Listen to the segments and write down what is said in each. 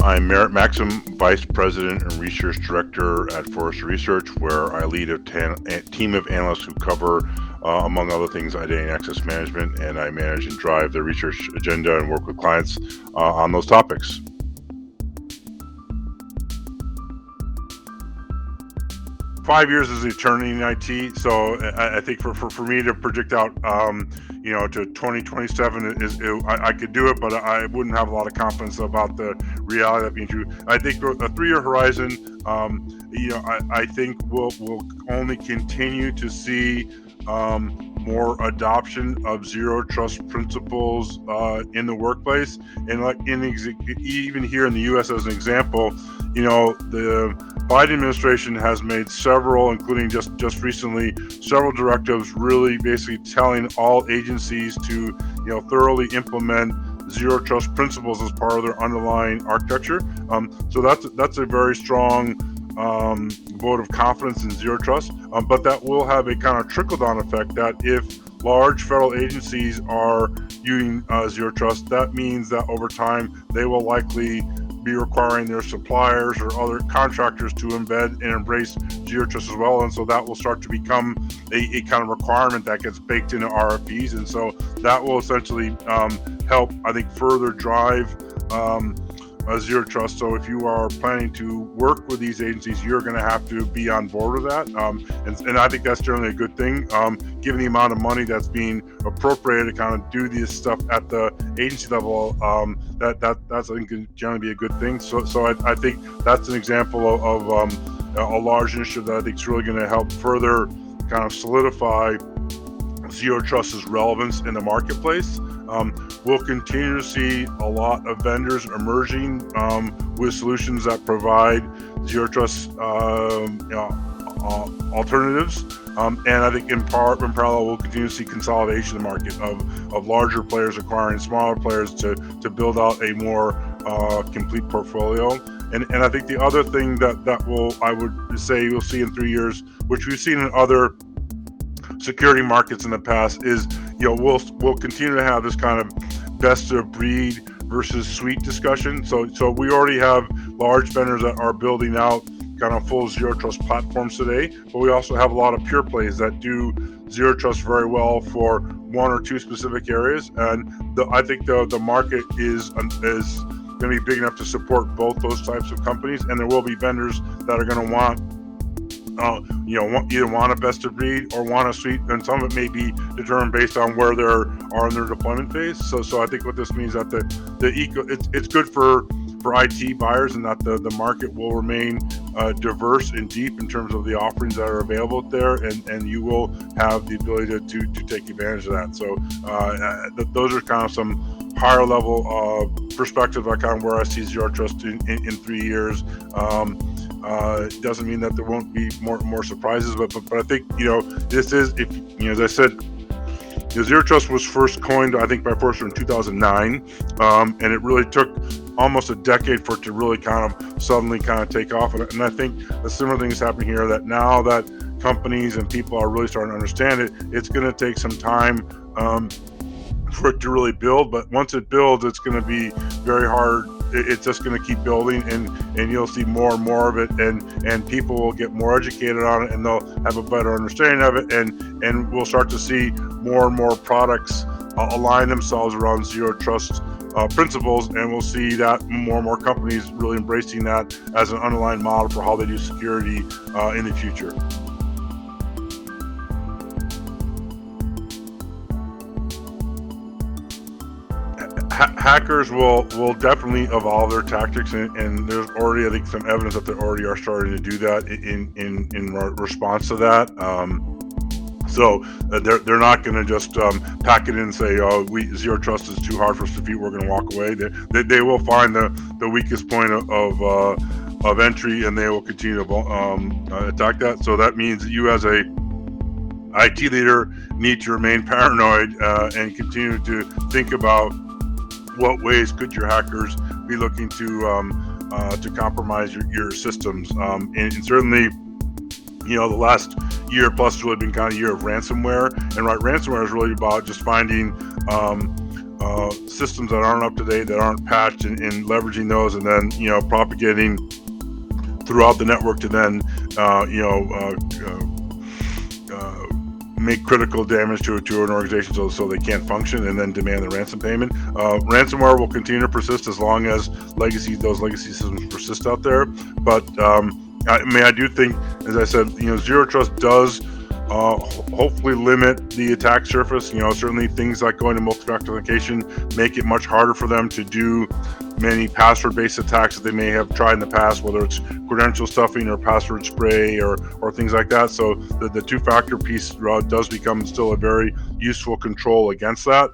I'm Merritt Maxim, Vice President and Research Director at Forrester Research, where I lead a team of analysts who cover, among other things, identity and access management, and I manage and drive the research agenda and work with clients on those topics. Five years is eternity in IT, so I think for me to predict out, to 2027 I could do it, but I wouldn't have a lot of confidence about the reality of that being true. I think a 3-year horizon, I think we'll only continue to see more adoption of zero trust principles in the workplace, and even here in the U.S. as an example, the Biden administration has made several, including just recently, several directives really basically telling all agencies to thoroughly implement zero trust principles as part of their underlying architecture. So that's a very strong vote of confidence in zero trust, but that will have a kind of trickle-down effect that if large federal agencies are using zero trust, that means that over time they will likely be requiring their suppliers or other contractors to embed and embrace zero trust as well, and so that will start to become a kind of requirement that gets baked into RFPs, and so that will essentially help, I think, further drive zero trust. So if you are planning to work with these agencies, you're going to have to be on board with that, and I think that's generally a good thing, given the amount of money that's being appropriated to kind of do this stuff at the agency level. That's I think can generally be a good thing. So I think that's an example of a large initiative that I think is really going to help further kind of solidify zero trust's relevance in the marketplace. We'll continue to see a lot of vendors emerging with solutions that provide zero trust alternatives, and I think in parallel we'll continue to see consolidation in the market of larger players acquiring smaller players to build out a more complete portfolio. And I think the other thing that I would say you'll see in 3 years, which we've seen in other security markets in the past, is we'll continue to have this kind of best of breed versus suite discussion. So we already have large vendors that are building out kind of full zero trust platforms today, but we also have a lot of pure plays that do zero trust very well for one or two specific areas, and I think the market is going to be big enough to support both those types of companies, and there will be vendors that are going to want either want a best of breed or want a suite, and some of it may be determined based on where they are in their deployment phase. So I think what this means that it's good for IT buyers, and that the market will remain diverse and deep in terms of the offerings that are available there, and you will have the ability to take advantage of that. So those are kind of some higher level perspective on kind of where I see zero trust in 3 years. It doesn't mean that there won't be more surprises, but I think this is, if as I said, zero trust was first coined, I think, by Forrester in 2009, and it really took almost a decade for it to really kind of suddenly kind of take off. And I think a similar thing is happening here, that now that companies and people are really starting to understand it, it's going to take some time for it to really build. But once it builds, it's going to be very hard. It's just going to keep building, and you'll see more and more of it, and people will get more educated on it, and they'll have a better understanding of it, and we'll start to see more and more products align themselves around zero trust principles, and we'll see that more and more companies really embracing that as an underlying model for how they do security in the future. Hackers will definitely evolve their tactics, and there's already, I think, some evidence that they already are starting to do that in response to that. So they're not going to just pack it in and say, "Oh, zero trust is too hard for us to defeat. We're going to walk away." They will find the weakest point of entry, and they will continue to attack that. So that means that you, as a IT leader, need to remain paranoid and continue to think about what ways could your hackers be looking to compromise your systems. And certainly, the last year plus has really been kind of a year of ransomware. And ransomware is really about just finding systems that aren't up to date, that aren't patched, and leveraging those, and then propagating throughout the network to then make critical damage to an organization so they can't function, and then demand the ransom payment. Ransomware will continue to persist as long as those legacy systems persist out there. But I do think, as I said, zero trust does hopefully limit the attack surface. Certainly things like going to multi-factor authentication make it much harder for them to do many password-based attacks that they may have tried in the past, whether it's credential stuffing or password spray or things like that. So the two-factor piece does become still a very useful control against that.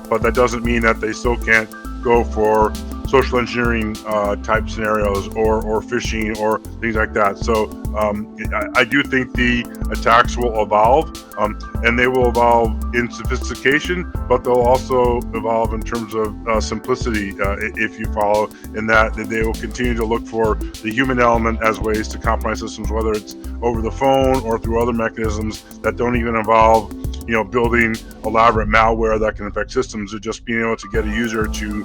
But that doesn't mean that they still can't go for social engineering type scenarios or phishing or things like that. So I do think the attacks will evolve, and they will evolve in sophistication, but they'll also evolve in terms of simplicity, if you follow, in that they will continue to look for the human element as ways to compromise systems, whether it's over the phone or through other mechanisms that don't even involve building elaborate malware that can affect systems, or just being able to get a user to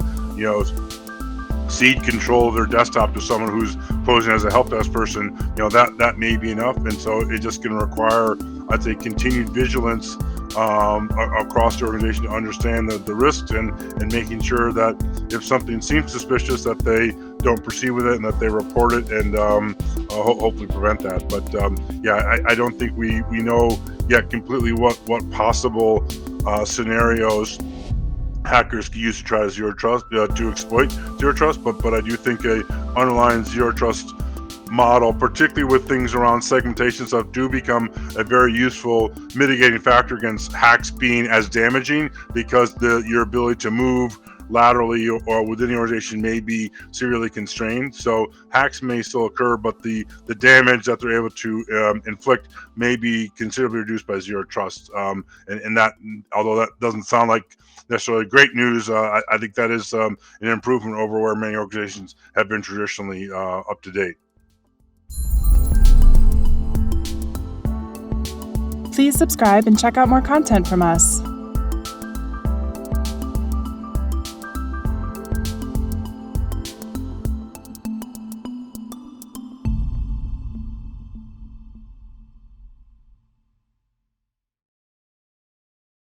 cede control of their desktop to someone who's posing as a help desk person. That may be enough. And so it's just going to require, I'd say, continued vigilance across the organization to understand the risks and making sure that if something seems suspicious, that they don't proceed with it and that they report it, and hopefully prevent that. But I don't think we know yet completely what possible scenarios hackers can use to try to to exploit zero trust. But I do think a underlying zero trust model, particularly with things around segmentation stuff, do become a very useful mitigating factor against hacks being as damaging, because your ability to move laterally or within the organization may be severely constrained. So hacks may still occur, but the damage that they're able to inflict may be considerably reduced by zero trust. And that, although that doesn't sound like necessarily great news, I think that is an improvement over where many organizations have been traditionally up to date. Please subscribe and check out more content from us.